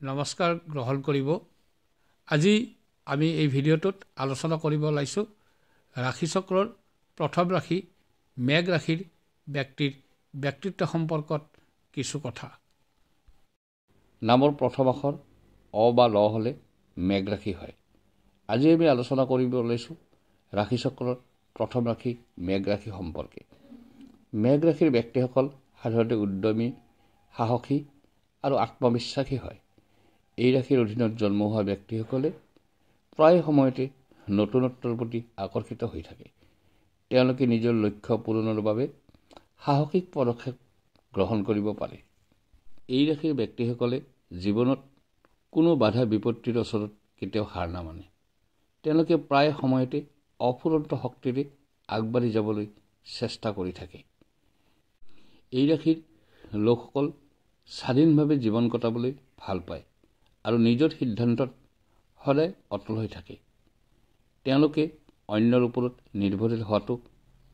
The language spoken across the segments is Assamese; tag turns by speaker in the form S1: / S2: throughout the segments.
S1: নমস্কাৰ গ্ৰহণ কৰিব। আজি আমি এই ভিডিঅ'টোত আলোচনা কৰিব ওলাইছোঁ ৰাশি চক্ৰৰ প্ৰথম ৰাশি মেঘ ৰাশিৰ ব্যক্তিৰ ব্যক্তিত্ব সম্পৰ্কত কিছু কথা। নামৰ প্ৰথম আখৰ অ বা ল হ'লে মেঘ ৰাশি হয়। আজি আমি আলোচনা কৰিব ওলাইছোঁ ৰাশি চক্ৰৰ প্ৰথম ৰাশি মেঘ ৰাশি সম্পৰ্কে। মেঘ ৰাশিৰ ব্যক্তিসকল সাধাৰণতে উদ্যমী, সাহসী আৰু আত্মবিশ্বাসী হয়। এই ৰাশিৰ অধীনত জন্ম হোৱা ব্যক্তিসকলে প্ৰায় সময়তে নতুনত্বৰ প্ৰতি আকৰ্ষিত হৈ থাকে। তেওঁলোকে নিজৰ লক্ষ্য পূৰণৰ বাবে সাহসিক পদক্ষেপ গ্ৰহণ কৰিব পাৰে। এই ৰাশিৰ ব্যক্তিসকলে জীৱনত কোনো বাধা বিপত্তিৰ ওচৰত কেতিয়াও হাৰ নামানে। তেওঁলোকে প্ৰায় সময়তে অফুৰন্ত শক্তিৰে আগবাঢ়ি যাবলৈ চেষ্টা কৰি থাকে। এই ৰাশিৰ লোকসকল স্বাধীনভাৱে জীৱন কটাবলৈ ভাল পায় আৰু নিজৰ সিদ্ধান্তত সদায় অটল হৈ থাকে। তেওঁলোকে অন্যৰ ওপৰত নিৰ্ভৰশীল হোৱাটো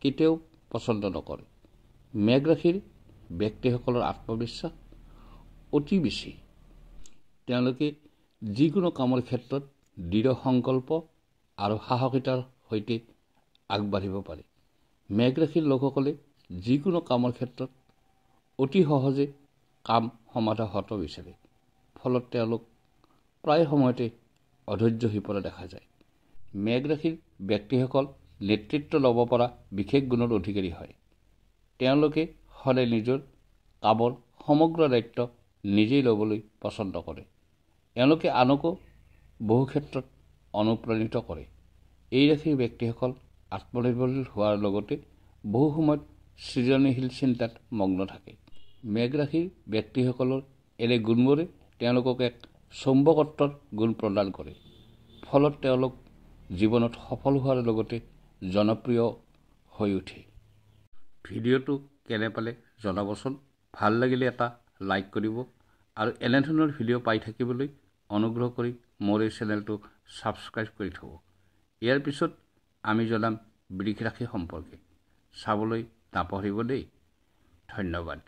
S1: কেতিয়াও পচন্দ নকৰে। মেঘ ৰাশিৰ ব্যক্তিসকলৰ আত্মবিশ্বাস অতি বেছি। তেওঁলোকে যিকোনো কামৰ ক্ষেত্ৰত দৃঢ় সংকল্প আৰু সাহসিকতাৰ সৈতে আগবাঢ়িব পাৰে। মেঘ ৰাশিৰ লোকসকলে যিকোনো কামৰ ক্ষেত্ৰত অতি সহজে কাম সমাধা হোৱাটো বিচাৰে। ফলত তেওঁলোক প্ৰায় সময়তে অধৈৰ্য হৈ পৰা দেখা যায়। মেঘ ৰাশিৰ ব্যক্তিসকল নেতৃত্ব ল'ব পৰা বিশেষ গুণৰ অধিকাৰী হয়। তেওঁলোকে সদায় নিজৰ কামৰ সমগ্ৰ দায়িত্ব নিজেই ল'বলৈ পচন্দ কৰে। এওঁলোকে আনকো বহু ক্ষেত্ৰত অনুপ্ৰাণিত কৰে। এই ৰাশিৰ ব্যক্তিসকল আত্মনিৰ্ভৰশীল হোৱাৰ লগতে বহু সময়ত সৃজনশীল চিন্তাত মগ্ন থাকে। মেঘ ৰাশিৰ ব্যক্তিসকলৰ এনে গুণবোৰে তেওঁলোকক এক চৌম্বকত্বৰ গুণ প্ৰদান কৰে। ফলত তেওঁলোক জীৱনত সফল হোৱাৰ লগতে জনপ্ৰিয় হৈ উঠে। ভিডিঅ'টো কেনে পালে জনাবচোন। ভাল লাগিলে এটা লাইক কৰিব আৰু এনেধৰণৰ ভিডিঅ' পাই থাকিবলৈ অনুগ্ৰহ কৰি মোৰ এই চেনেলটো ছাবস্ক্ৰাইব কৰি থ'ব। ইয়াৰ পিছত আমি জনাম বৃষ ৰাশি সম্পৰ্কে। চাবলৈ নাপাহৰিব দেই। ধন্যবাদ।